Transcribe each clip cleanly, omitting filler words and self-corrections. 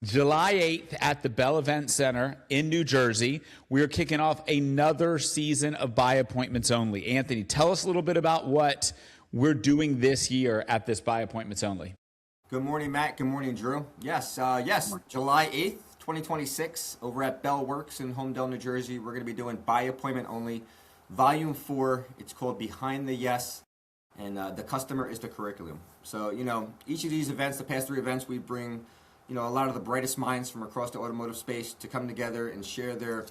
July 8th at the Bell Event Center in New Jersey. We are kicking off another season of By Appointments Only. Anthony, tell us a little bit about what we're doing this year at this By Appointments Only. Good morning, Matt. Good morning, Drew. Yes, July 8th, 2026, over at Bell Works in Homedale, New Jersey. We're going to be doing By Appointment Only, Volume 4. It's called Behind the Yes, and the customer is the curriculum. So, each of these events, the past 3 events, we bring a lot of the brightest minds from across the automotive space to come together and share their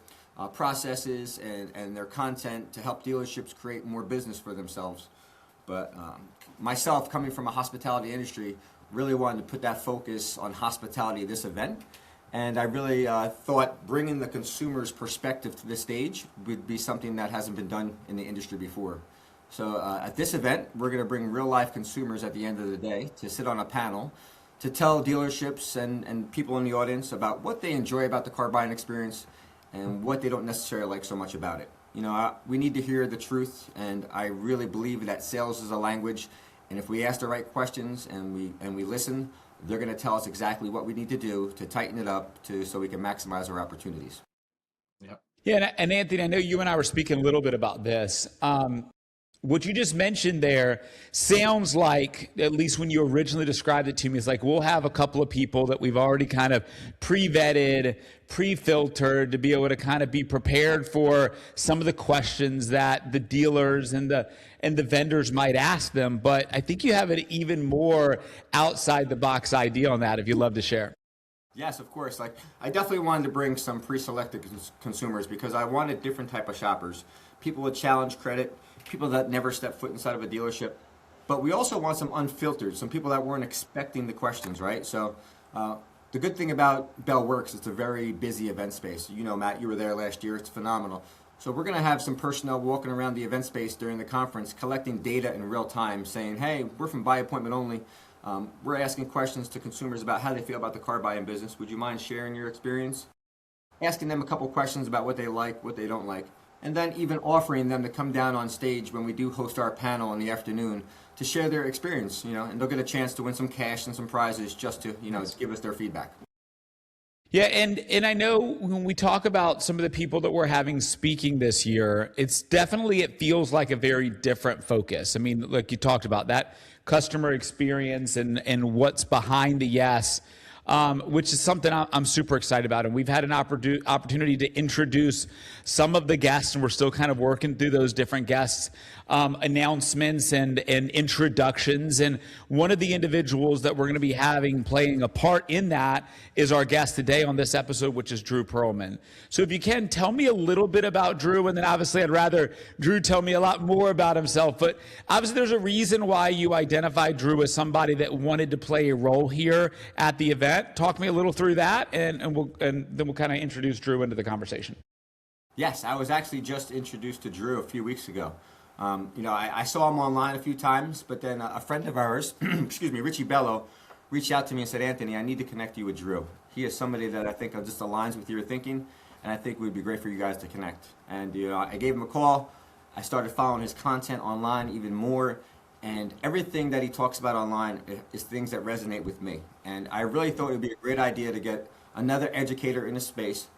processes and their content to help dealerships create more business for themselves. But myself, coming from a hospitality industry, really wanted to put that focus on hospitality this event. And I really thought bringing the consumer's perspective to the stage would be something that hasn't been done in the industry before. So at this event, we're going to bring real life consumers at the end of the day to sit on a panel to tell dealerships and people in the audience about what they enjoy about the car buying experience and what they don't necessarily like so much about it. We need to hear the truth, and I really believe that sales is a language, and if we ask the right questions and we listen, they're going to tell us exactly what we need to do to tighten it up so we can maximize our opportunities. Yep. Yeah, and Anthony, I know you and I were speaking a little bit about this. What you just mentioned there sounds like, at least when you originally described it to me, it's like we'll have a couple of people that we've already kind of pre-vetted, pre-filtered to be able to kind of be prepared for some of the questions that the dealers and the vendors might ask them. But I think you have an even more outside the box idea on that, if you'd love to share. Yes, of course. I definitely wanted to bring some pre-selected consumers because I wanted different type of shoppers. People with challenge credit, people that never step foot inside of a dealership. But we also want some unfiltered, some people that weren't expecting the questions, right? So the good thing about Bell Works, it's a very busy event space. Matt, you were there last year. It's phenomenal. So we're going to have some personnel walking around the event space during the conference, collecting data in real time, saying, hey, we're from By Appointment Only. We're asking questions to consumers about how they feel about the car buying business. Would you mind sharing your experience? Asking them a couple questions about what they like, what they don't like. And then even offering them to come down on stage when we do host our panel in the afternoon to share their experience, and they'll get a chance to win some cash and some prizes just to, give us their feedback. Yeah, and I know when we talk about some of the people that we're having speaking this year, it feels like a very different focus. I mean, like you talked about that customer experience and what's behind the yes, which is something I'm super excited about. And we've had an opportunity to introduce some of the guests, and we're still kind of working through those different guests, announcements and introductions. And one of the individuals that we're going to be having playing a part in that is our guest today on this episode, which is Drew Pearlman. So if you can, tell me a little bit about Drew, and then obviously I'd rather Drew tell me a lot more about himself. But obviously there's a reason why you identified Drew as somebody that wanted to play a role here at the event. Talk me a little through that, and then we'll kind of introduce Drew into the conversation. Yes, I was actually just introduced to Drew a few weeks ago. I saw him online a few times, but then a friend of ours, excuse me, Richie Bello, reached out to me and said, Anthony, I need to connect you with Drew. He is somebody that I think just aligns with your thinking, and I think it would be great for you guys to connect. And I gave him a call. I started following his content online even more, and everything that he talks about online is things that resonate with me. And I really thought it would be a great idea to get another educator in the space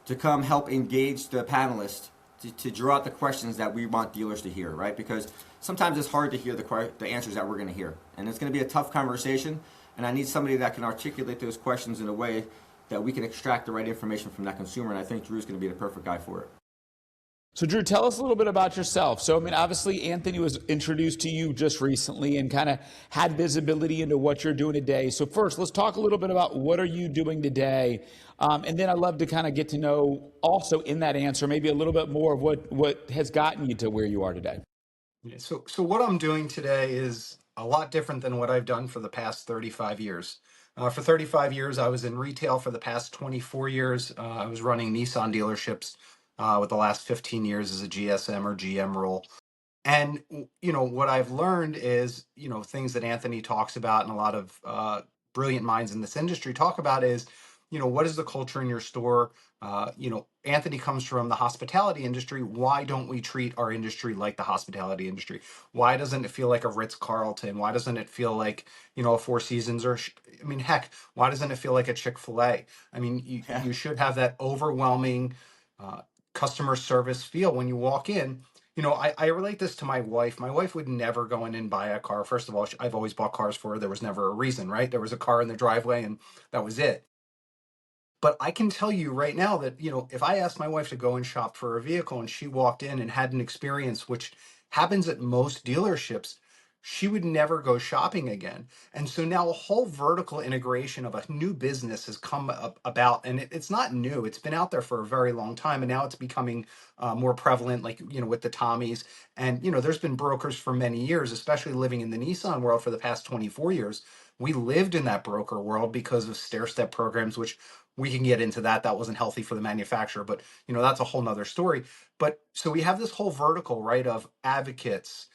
to come help engage the panelists to draw out the questions that we want dealers to hear, right? Because sometimes it's hard to hear the answers that we're going to hear. And it's going to be a tough conversation, and I need somebody that can articulate those questions in a way that we can extract the right information from that consumer, and I think Drew's going to be the perfect guy for it. So Drew, tell us a little bit about yourself. So, obviously Anthony was introduced to you just recently and kind of had visibility into what you're doing today. So first, let's talk a little bit about what are you doing today? And then I'd love to kind of get to know also in that answer, maybe a little bit more of what has gotten you to where you are today. Yeah, so what I'm doing today is a lot different than what I've done for the past 35 years. For 35 years, I was in retail. For the past 24 years, I was running Nissan dealerships. With the last 15 years as a GSM or GM role. And, what I've learned is, things that Anthony talks about and a lot of brilliant minds in this industry talk about is, what is the culture in your store? Anthony comes from the hospitality industry. Why don't we treat our industry like the hospitality industry? Why doesn't it feel like a Ritz-Carlton? Why doesn't it feel like, a Four Seasons or I mean, heck, why doesn't it feel like a Chick-fil-A? I mean, Yeah. you should have that overwhelming uh, customer service feel when you walk in. You know, I relate this to my wife. My wife would never go in and buy a car. First of all, I've always bought cars for her. There was never a reason, right? There was a car in the driveway and that was it. But I can tell you right now that, you know, if I asked my wife to go and shop for a vehicle and she walked in and had an experience, which happens at most dealerships, she would never go shopping again. And so now a whole vertical integration of a new business has come about, and it's not new. It's been out there for a very long time, and now it's becoming more prevalent, like, you know, with the Tommies. And, you know, there's been brokers for many years, especially living in the Nissan world for the past 24 years. We lived in that broker world because of stair step programs, which we can get into that. That wasn't healthy for the manufacturer, but you know, that's a whole nother story. But so we have this whole vertical, right, of advocates,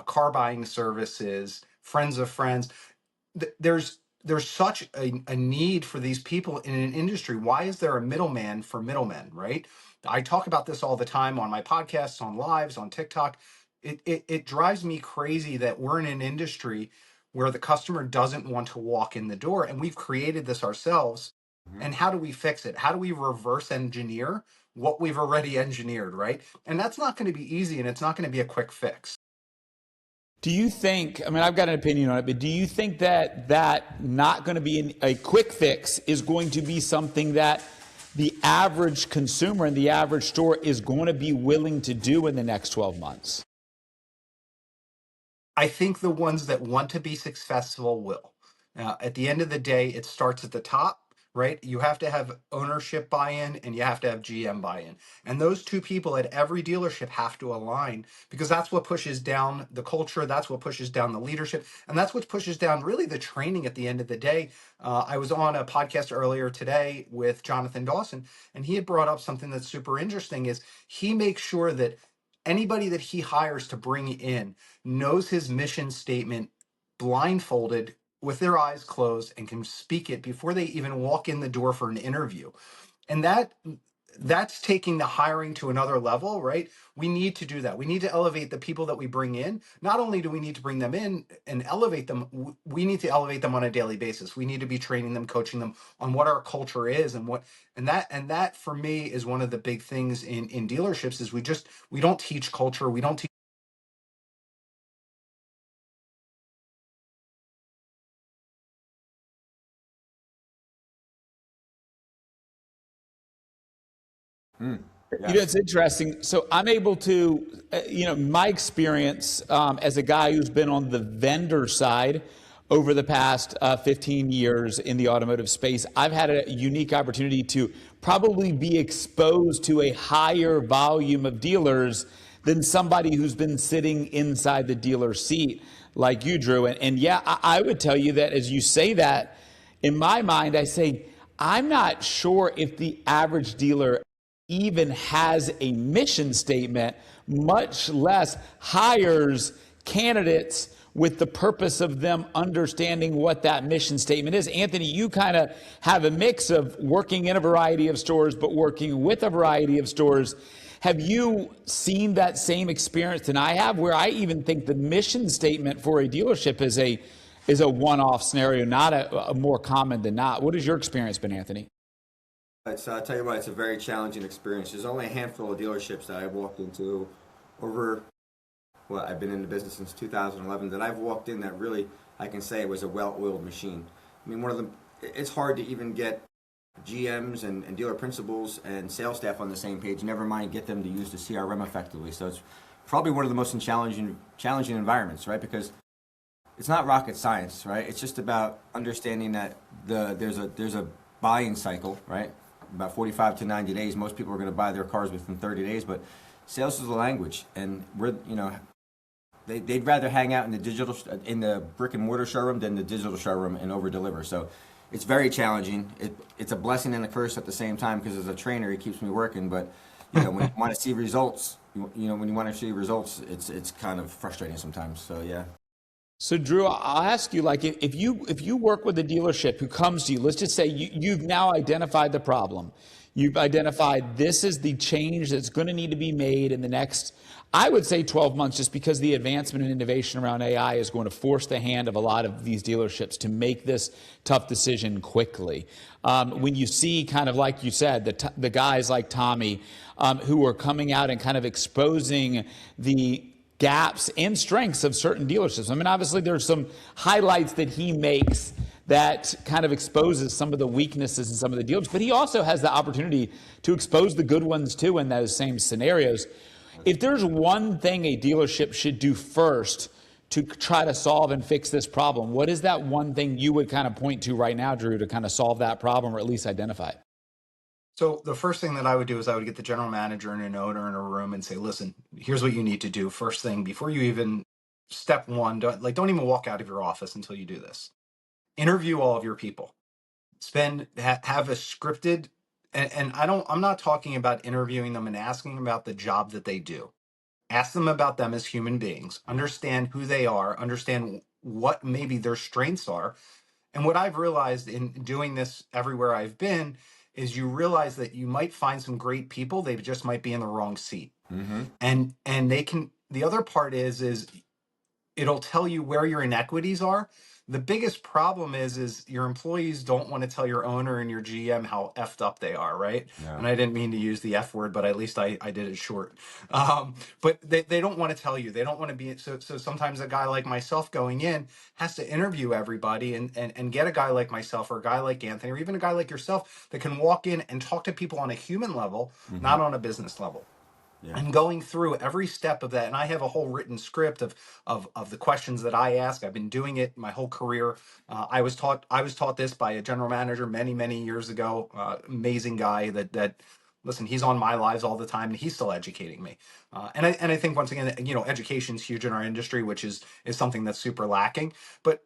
car buying services, friends of friends. There's such a need for these people in an industry. Why is there a middleman for middlemen, right? I talk about this all the time on my podcasts, on lives, on TikTok. It drives me crazy that we're in an industry where the customer doesn't want to walk in the door, and we've created this ourselves. Mhm. And how do we fix it? How do we reverse engineer what we've already engineered, right? And that's not going to be easy, and it's not going to be a quick fix. Do you think, I mean, I've got an opinion on it, but do you think that that not going to be a quick fix is going to be something that the average consumer in the average store is going to be willing to do in the next 12 months? I think the ones that want to be successful will. At the end of the day, it starts at the top, right? You have to have ownership buy-in and you have to have GM buy-in. And those two people at every dealership have to align, because that's what pushes down the culture, that's what pushes down the leadership, and that's what pushes down really the training at the end of the day. I was on a podcast earlier today with Jonathan Dawson, and he had brought up something that's super interesting is he makes sure that anybody that he hires to bring in knows his mission statement blindfolded with their eyes closed and can speak it before they even walk in the door for an interview. And that's taking the hiring to another level, right? We need to do that. We need to elevate the people that we bring in. Not only do we need to bring them in and elevate them, we need to elevate them on a daily basis. We need to be training them, coaching them on what our culture is and what and that for me is one of the big things in dealerships is we don't teach culture. We don't teach. Mm. You know, Yes. it's interesting. So I'm able to, you know, my experience as a guy who's been on the vendor side over the past 15 years in the automotive space, I've had a unique opportunity to probably be exposed to a higher volume of dealers than somebody who's been sitting inside the dealer seat like you, Drew. And yeah, I would tell you that as you say that, in my mind, I say, I'm not sure if the average dealer even has a mission statement, much less hires candidates with the purpose of them understanding what that mission statement is. Anthony, you kind of have a mix of working in a variety of stores, but working with a variety of stores. Have you seen that same experience than I have, where I even think the mission statement for a dealership is a one-off scenario, not a more common than not? What has your experience been, Anthony? I'll tell you what, it's a very challenging experience. There's only a handful of dealerships that I've walked into over, well, I've been in the business since 2011, that I've walked in that really, I can say it was a well-oiled machine. I mean, it's hard to even get GMs and dealer principals and sales staff on the same page, never mind get them to use the CRM effectively. So it's probably one of the most challenging environments, right? Because it's not rocket science, right? It's just about understanding that there's a buying cycle, right? About 45 to 90 days. Most people are going to buy their cars within 30 days, but sales is the language, and they'd rather hang out in the brick and mortar showroom than the digital showroom and over deliver. So it's very challenging. It's a blessing and a curse at the same time, because as a trainer, it keeps me working. But when you want to see results, it's kind of frustrating sometimes. So yeah. So Drew, I'll ask you, like, if you work with a dealership who comes to you, let's just say you've now identified the problem. You've identified this is the change that's going to need to be made in the next, I would say 12 months, just because the advancement and innovation around AI is going to force the hand of a lot of these dealerships to make this tough decision quickly. When you see, kind of like you said, the guys like Tommy who are coming out and kind of exposing the gaps and strengths of certain dealerships. I mean, obviously there's some highlights that he makes that kind of exposes some of the weaknesses in some of the dealers, but he also has the opportunity to expose the good ones too in those same scenarios. If there's one thing a dealership should do first to try to solve and fix this problem, what is that one thing you would kind of point to right now, Drew, to kind of solve that problem or at least identify it? So the first thing that I would do is I would get the general manager and an owner in a room and say, listen, here's what you need to do. First thing, before you even step one, don't even walk out of your office until you do this. Interview all of your people. Have a scripted, and I'm not talking about interviewing them and asking about the job that they do. Ask them about them as human beings. Understand who they are. Understand what maybe their strengths are. And what I've realized in doing this everywhere I've been is you realize that you might find some great people. They just might be in the wrong seat. Mm-hmm. And they can. The other part is it'll tell you where your inequities are. The biggest problem is your employees don't want to tell your owner and your GM how effed up they are, right? Yeah. And I didn't mean to use the F word, but at least I did it short. But they don't want to tell you. They don't want to be, so sometimes a guy like myself going in has to interview everybody and get a guy like myself or a guy like Anthony or even a guy like yourself that can walk in and talk to people on a human level, not on a business level. Yeah. And going through every step of that, and I have a whole written script of the questions that I ask. I've been doing it my whole career. I was taught this by a general manager many years ago. Amazing guy that listen, he's on my lives all the time, and he's still educating me. And I think once again, education is huge in our industry, which is something that's super lacking. But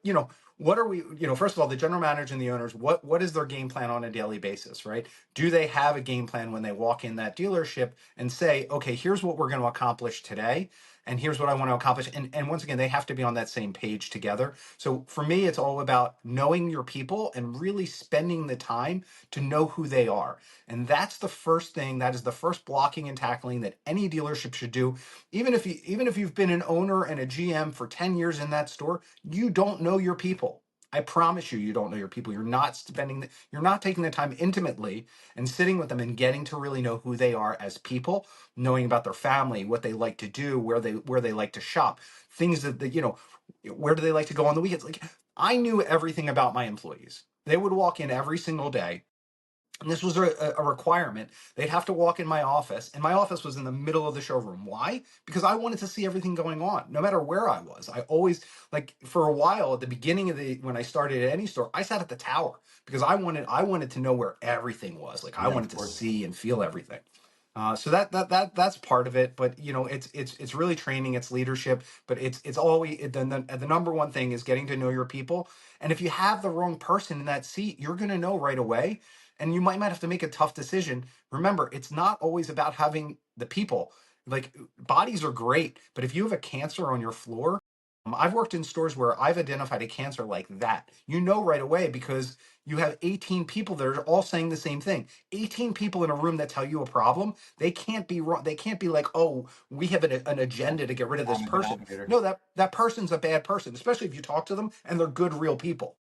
what are we, first of all, the general manager and the owners, what is their game plan on a daily basis, right? Do they have a game plan when they walk in that dealership and say, okay, here's what we're going to accomplish today, and here's what I want to accomplish. And once again, they have to be on that same page together. So for me, it's all about knowing your people and really spending the time to know who they are. And that's the first thing, that is the first blocking and tackling that any dealership should do. Even if you've been an owner and a GM for 10 years in that store, you don't know your people. I promise you don't know your people. You're not taking the time intimately and sitting with them and getting to really know who they are as people, knowing about their family, what they like to do, where they like to shop, things that where do they like to go on the weekends. Like, I knew everything about my employees. They would walk in every single day. And this was a requirement. They'd have to walk in my office, and my office was in the middle of the showroom. Why? Because I wanted to see everything going on, no matter where I was. I always, for a while at the beginning of when I started at any store, I sat at the tower because I wanted to know where everything was. I wanted to see and feel everything. So that's part of it. But it's really training, it's leadership. But it's always the number one thing is getting to know your people. And if you have the wrong person in that seat, you're going to know right away. And you might have to make a tough decision. Remember, it's not always about having the people. Bodies are great, but if you have a cancer on your floor, I've worked in stores where I've identified a cancer like that. You know right away because you have 18 people that are all saying the same thing. 18 people in a room that tell you a problem. They can't be wrong. They can't be like, oh, we have an agenda to get rid of this person. No, that person's a bad person, especially if you talk to them and they're good, real people.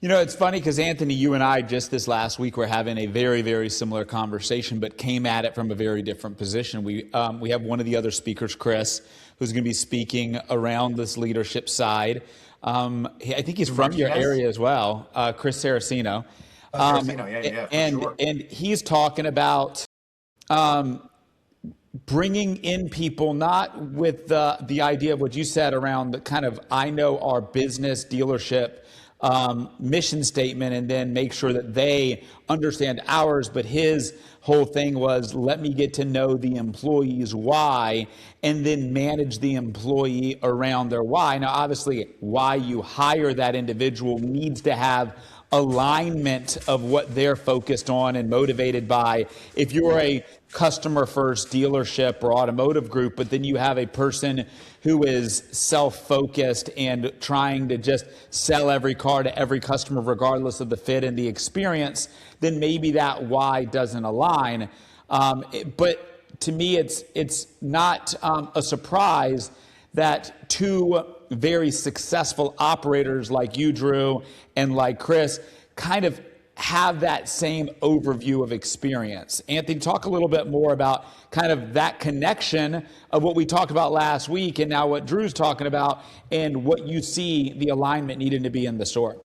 It's funny because Anthony, you and I just this last week were having a very, very similar conversation, but came at it from a very different position. We have one of the other speakers, Chris, who's going to be speaking around this leadership side. I think he's from your area as well, Chris Saraceno. And he's talking about bringing in people, not with the idea of what you said around the kind of, I know our business dealership mission statement and then make sure that they understand ours. But his whole thing was, let me get to know the employee's why and then manage the employee around their why. Now, obviously, why you hire that individual needs to have alignment of what they're focused on and motivated by. If you're a customer first dealership or automotive group, but then you have a person who is self-focused and trying to just sell every car to every customer regardless of the fit and the experience, then maybe that why doesn't align. But to me, it's not a surprise that two very successful operators like you, Drew, and like Chris, kind of have that same overview of experience. Anthony, talk a little bit more about kind of that connection of what we talked about last week and now what Drew's talking about and what you see the alignment needing to be in the store.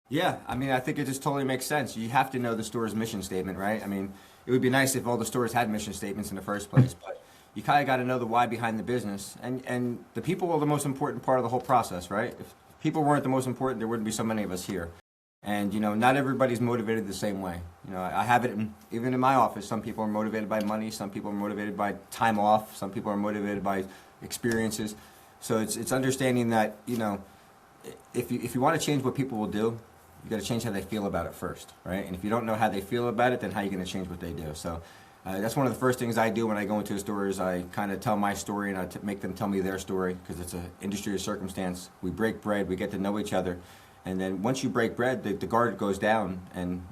Yeah, I mean, I think it just totally makes sense. You have to know the store's mission statement, right? I mean, it would be nice if all the stores had mission statements in the first place, but you kind of got to know the why behind the business. And the people are the most important part of the whole process, right? If people weren't the most important, there wouldn't be so many of us here. And, not everybody's motivated the same way. I have it even in my office. Some people are motivated by money. Some people are motivated by time off. Some people are motivated by experiences. So it's understanding that, if you want to change what people will do, you got to change how they feel about it first, right? And if you don't know how they feel about it, then how are you going to change what they do? So that's one of the first things I do when I go into a store is I kind of tell my story and I make them tell me their story because it's an industry of circumstance. We break bread. We get to know each other. And then once you break bread, the guard goes down and,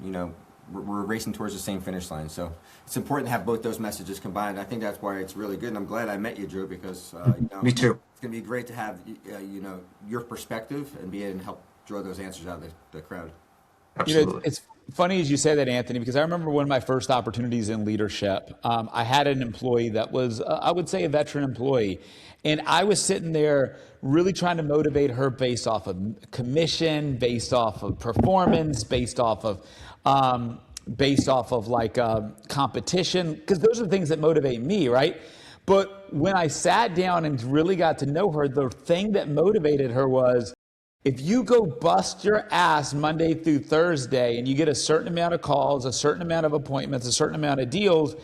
we're racing towards the same finish line. So it's important to have both those messages combined. I think that's why it's really good. And I'm glad I met you, Drew, because, Me too. It's going to be great to have, your perspective and be able to help draw those answers out of the crowd. Absolutely. It's funny as you say that, Anthony, because I remember one of my first opportunities in leadership. I had an employee that was, I would say, a veteran employee. And I was sitting there really trying to motivate her based off of commission, based off of performance, based off of like competition, because those are the things that motivate me, right? But when I sat down and really got to know her, the thing that motivated her was, if you go bust your ass Monday through Thursday and you get a certain amount of calls, a certain amount of appointments, a certain amount of deals,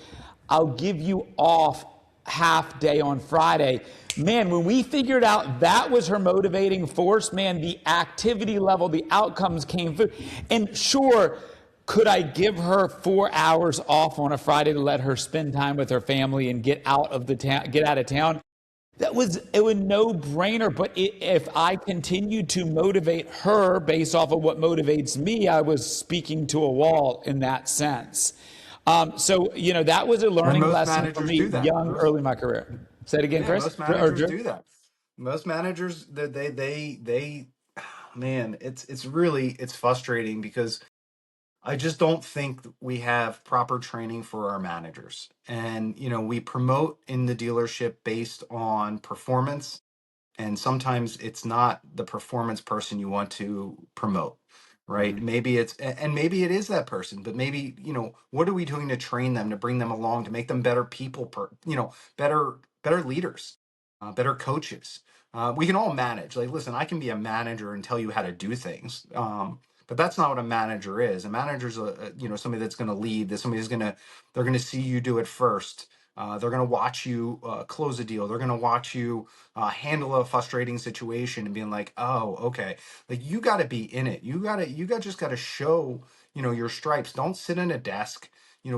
I'll give you off half day on Friday. Man, when we figured out that was her motivating force, man, the activity level, the outcomes came through. And sure, could I give her 4 hours off on a Friday to let her spend time with her family and get out of town? It was no brainer. But if I continued to motivate her based off of what motivates me, I was speaking to a wall in that sense. So, that was a learning lesson for me early in my career. Say it again, Yeah, Chris. most managers do that. Most managers, man, it's frustrating because I just don't think we have proper training for our managers. And, we promote in the dealership based on performance. And sometimes it's not the performance person you want to promote, right? Mm-hmm. And maybe it is that person, but maybe, what are we doing to train them, to bring them along, to make them better people, better leaders, better coaches. We can all manage. Like, listen, I can be a manager and tell you how to do things. But that's not what a manager is. A manager's somebody that's going to lead. That somebody they're going to see you do it first. They're going to watch you close a deal. They're going to watch you handle a frustrating situation and being like, oh, okay. Like, you got to be in it. Just got to show, your stripes. Don't sit in a desk.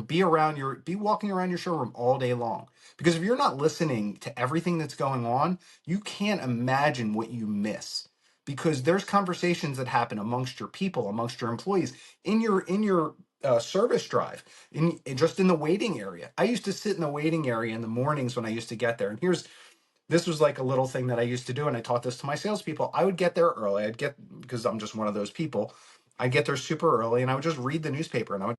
Be walking around your showroom all day long. Because if you're not listening to everything that's going on, you can't imagine what you miss. Because there's conversations that happen amongst your people, amongst your employees, in your service drive, just in the waiting area. I used to sit in the waiting area in the mornings when I used to get there. And this was like a little thing that I used to do, and I taught this to my salespeople. I would get there early. Because I'm just one of those people. I'd get there super early, and I would just read the newspaper, and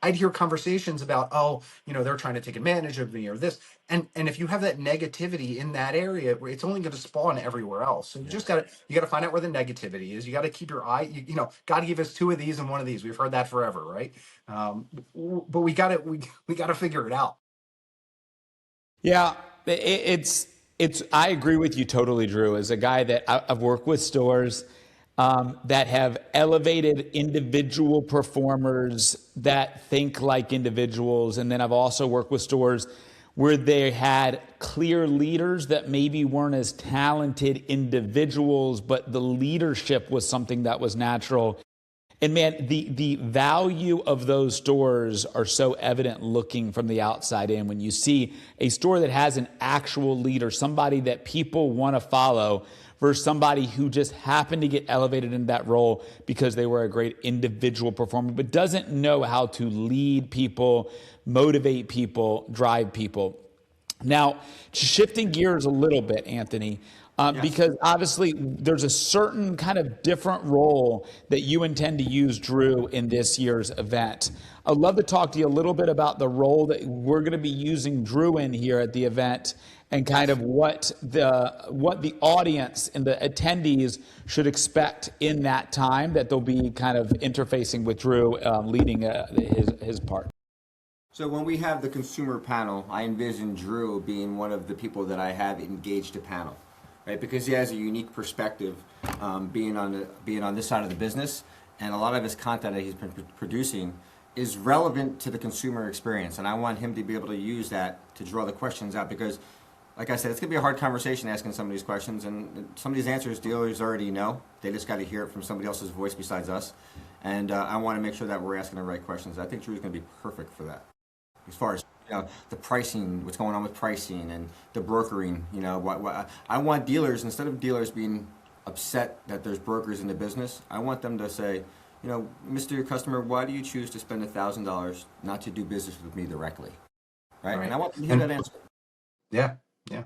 I'd hear conversations about, oh, they're trying to take advantage of me or this. And if you have that negativity in that area, it's only going to spawn everywhere else. So you gotta find out where the negativity is. You got to keep your eye, got to give us 2 of these and 1 of these. We've heard that forever, right? But we got to figure it out. Yeah, it's. I agree with you totally, Drew. As a guy that I've worked with stores, that have elevated individual performers that think like individuals. And then I've also worked with stores where they had clear leaders that maybe weren't as talented individuals, but the leadership was something that was natural. And man, the value of those stores are so evident looking from the outside in. When you see a store that has an actual leader, somebody that people want to follow, versus somebody who just happened to get elevated in that role because they were a great individual performer, but doesn't know how to lead people, motivate people, drive people. Now, shifting gears a little bit, Anthony, Yes. because obviously there's a certain kind of different role that you intend to use Drew in this year's event. I'd love to talk to you a little bit about the role that we're going to be using Drew in here at the event, and kind of what the audience and the attendees should expect in that time that they'll be kind of interfacing with Drew, leading his part. So when we have the consumer panel, I envision Drew being one of the people that I have engaged a panel, right? Because he has a unique perspective, being on this side of the business, and a lot of his content that he's been producing is relevant to the consumer experience, and I want him to be able to use that to draw the questions out. Because, like I said, it's gonna be a hard conversation asking some of these questions, and some of these answers dealers already know. They just got to hear it from somebody else's voice besides us, and I want to make sure that we're asking the right questions. I think Drew's gonna be perfect for that. As far as the pricing, what's going on with pricing and the brokering, what I want dealers, instead of dealers being upset that there's brokers in the business, I want them to say, Mr. Customer, why do you choose to spend $1,000 not to do business with me directly, right? And I want them to hear that answer. Yeah, yeah.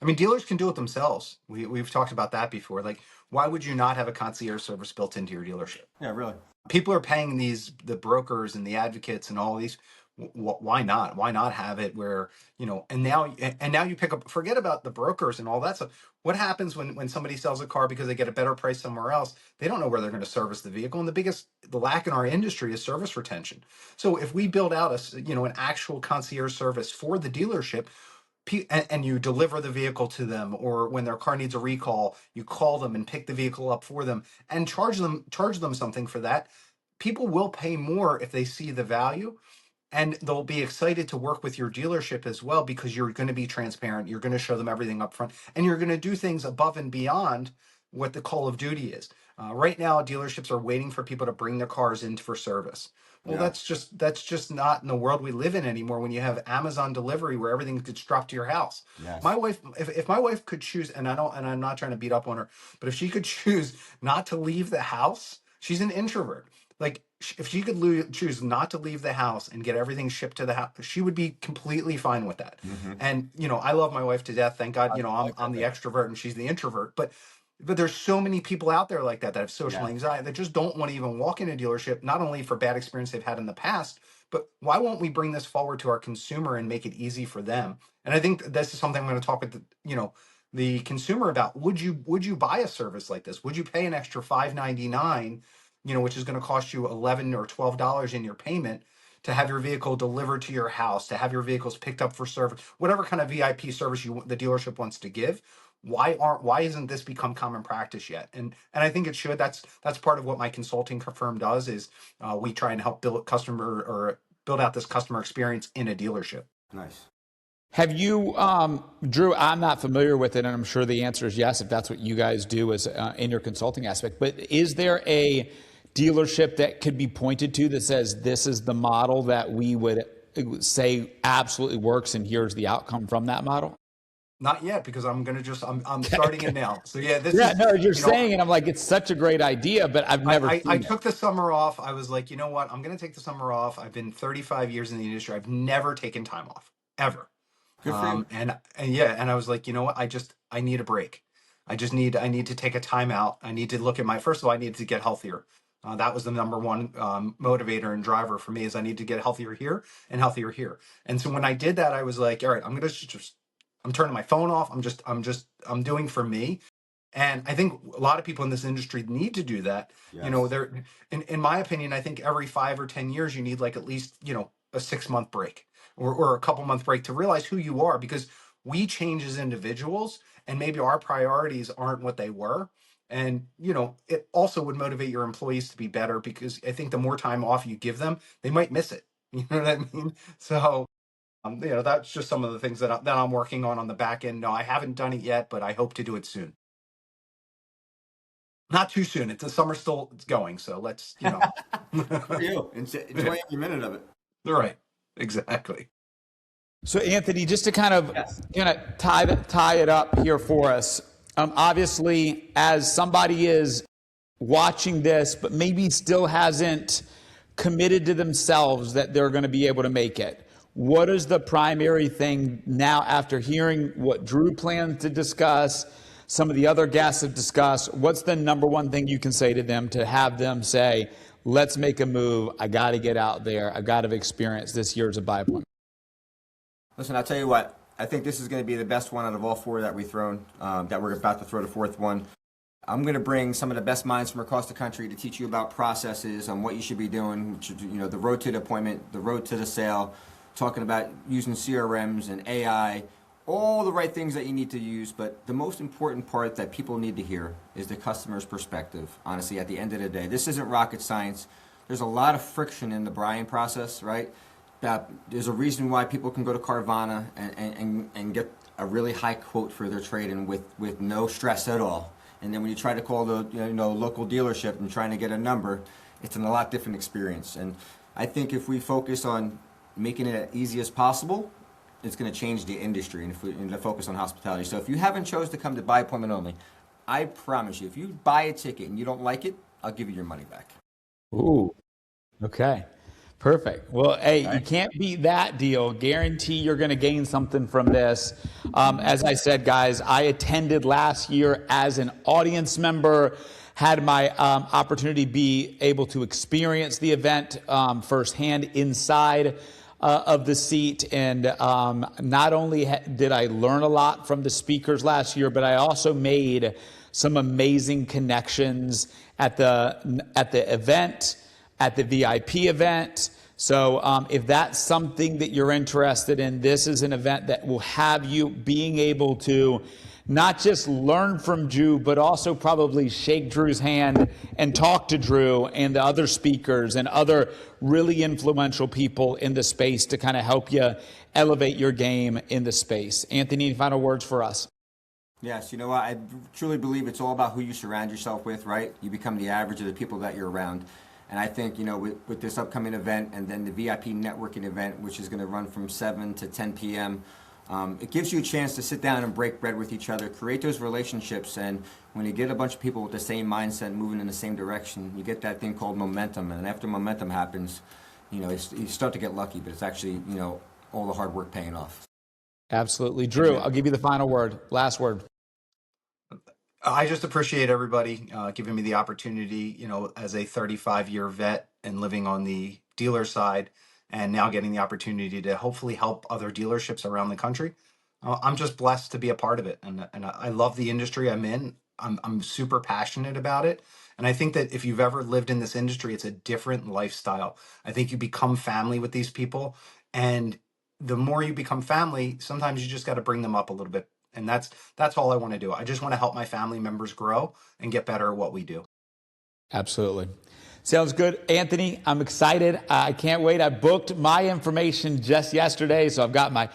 I mean, dealers can do it themselves. We've talked about that before. Like, why would you not have a concierge service built into your dealership? Yeah, really. People are paying the brokers and the advocates and all these. Why not? Why not have it where, and now you pick up, forget about the brokers and all that stuff. What happens when somebody sells a car because they get a better price somewhere else? They don't know where they're going to service the vehicle. And the lack in our industry is service retention. So if we build out an actual concierge service for the dealership, and you deliver the vehicle to them, or when their car needs a recall, you call them and pick the vehicle up for them and charge them something for that. People will pay more if they see the value, and they'll be excited to work with your dealership as well, because you're going to be transparent. You're going to show them everything up front, and you're going to do things above and beyond what the call of duty is. Right now, dealerships are waiting for people to bring their cars in for service. Well, Yeah. that's just not in the world we live in anymore. When you have Amazon delivery where everything gets dropped to your house. Yes. My wife, if my wife could choose, and I'm not trying to beat up on her, but if she could choose not to leave the house, she's an introvert. Like, if she could choose not to leave the house and get everything shipped to the house, she would be completely fine with that. Mm-hmm. And I love my wife to death. Thank God, I like I'm that the better. extrovert and she's the introvert. But there's so many people out there like that have social Yeah. anxiety, that just don't want to even walk in a dealership, not only for bad experience they've had in the past, but why won't we bring this forward to our consumer and make it easy for them? And I think this is something I'm going to talk with the consumer about. Would you buy a service like this? Would you pay an extra $5.99, which is going to cost you $11 or $12 in your payment, to have your vehicle delivered to your house, to have your vehicles picked up for service, whatever kind of VIP service the dealership wants to give? Why isn't this become common practice yet? And I think it should. That's part of what my consulting firm does, is we try and help build out this customer experience in a dealership. Nice. Have you, Drew? I'm not familiar with it, and I'm sure the answer is yes if that's what you guys do as in your consulting aspect. But is there a dealership that could be pointed to that says this is the model that we would say absolutely works, and here's the outcome from that model? Not yet, because I'm starting it now. So yeah, No, you're saying it. I'm like, it's such a great idea, but I've never I seen it. took the summer off. I was like, you know what? I'm going to take the summer off. I've been 35 years in the industry. I've never taken time off, ever. Good for you. And I was like, you know what? I need a break. I need to take a time out. I need to look at first of all, I need to get healthier. That was the number one motivator and driver for me, is I need to get healthier here and healthier here. And so when I did that, I was like, all right, I'm turning my phone off. I'm doing for me. And I think a lot of people in this industry need to do that. Yes. They're in my opinion, I think every 5 or 10 years you need, like, at least, a 6-month break, or a couple month break, to realize who you are, because we change as individuals, and maybe our priorities aren't what they were. And, it also would motivate your employees to be better, because I think the more time off you give them, they might miss it. You know what I mean? So, that's just some of the things that I'm working on the back end. No, I haven't done it yet, but I hope to do it soon. Not too soon. The summer still it's going, so let's. For you. Enjoy every minute of it. Right. Exactly. So Anthony, just to kind of Yes. tie it up here for us. Obviously, as somebody is watching this, but maybe still hasn't committed to themselves that they're going to be able to make it. What is the primary thing now, after hearing what Drew plans to discuss, some of the other guests have discussed? What's the number one thing you can say to them to have them say, let's make a move. I got to get out there. I got to experience this year as a buy appointment. Listen, I'll tell you what. I think this is going to be the best one out of all four that we've thrown, that we're about to throw the fourth one. I'm going to bring some of the best minds from across the country to teach you about processes on what you should be doing, the road to the appointment, the road to the sale, talking about using CRMs and AI, all the right things that you need to use. But the most important part that people need to hear is the customer's perspective. Honestly, at the end of the day, this isn't rocket science. There's a lot of friction in the buying process, right? There's a reason why people can go to Carvana and get a really high quote for their trade-in with no stress at all. And then when you try to call the local dealership and trying to get a number, it's a lot different experience. And I think if we focus on making it as easy as possible, it's going to change the industry, and if we focus on hospitality. So if you haven't chose to come to buy appointment only, I promise you, if you buy a ticket and you don't like it, I'll give you your money back. Ooh, okay. Perfect. Well, hey, you can't beat that deal. Guarantee you're going to gain something from this. As I said, guys, I attended last year as an audience member, had my opportunity to be able to experience the event firsthand inside of the seat. And not only did I learn a lot from the speakers last year, but I also made some amazing connections at the event, at the VIP event. So if that's something that you're interested in, this is an event that will have you being able to not just learn from Drew, but also probably shake Drew's hand and talk to Drew and the other speakers and other really influential people in the space to kind of help you elevate your game in the space. Anthony, any final words for us? Yes, you know what? I truly believe it's all about who you surround yourself with, right? You become the average of the people that you're around. And I think, with this upcoming event and then the VIP networking event, which is going to run from 7 to 10 p.m., it gives you a chance to sit down and break bread with each other, create those relationships. And when you get a bunch of people with the same mindset moving in the same direction, you get that thing called momentum. And after momentum happens, you start to get lucky, but it's actually, all the hard work paying off. Absolutely. Drew, I'll give you the final word. Last word. I just appreciate everybody giving me the opportunity, as a 35-year vet and living on the dealer side, and now getting the opportunity to hopefully help other dealerships around the country. I'm just blessed to be a part of it, and I love the industry I'm in. I'm super passionate about it, and I think that if you've ever lived in this industry, it's a different lifestyle. I think you become family with these people, and the more you become family, sometimes you just got to bring them up a little bit. And that's all I want to do. I just want to help my family members grow and get better at what we do. Absolutely. Sounds good. Anthony, I'm excited. I can't wait. I booked my information just yesterday, so I've got my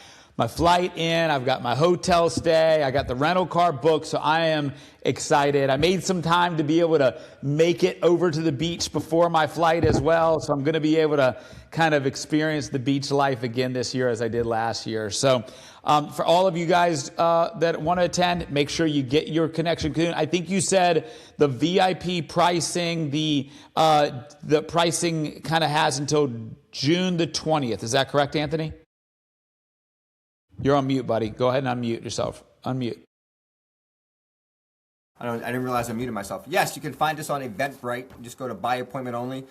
flight in, I've got my hotel stay, I got the rental car booked, so I am excited. I made some time to be able to make it over to the beach before my flight as well, so I'm going to be able to kind of experience the beach life again this year as I did last year. So for all of you guys that want to attend, make sure you get your connection. I think you said the VIP pricing, the pricing kind of has until June the 20th. Is that correct, Anthony? You're on mute, buddy. Go ahead and unmute yourself. Unmute. I didn't realize I muted myself. Yes, you can find us on Eventbrite. Just go to buy appointment only.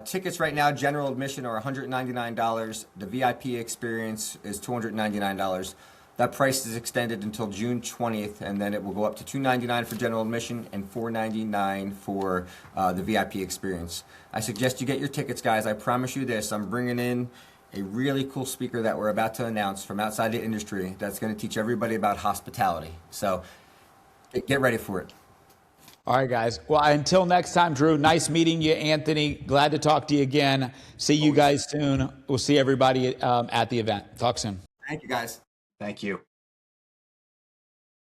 Tickets right now, general admission are $199. The VIP experience is $299. That price is extended until June 20th, and then it will go up to $299 for general admission and $499 for the VIP experience. I suggest you get your tickets, guys. I promise you this. I'm bringing in a really cool speaker that we're about to announce from outside the industry that's going to teach everybody about hospitality. So get ready for it. All right, guys. Well, until next time, Drew, nice meeting you, Anthony. Glad to talk to you again. See you guys soon. We'll see everybody at the event. Talk soon. Thank you, guys. Thank you.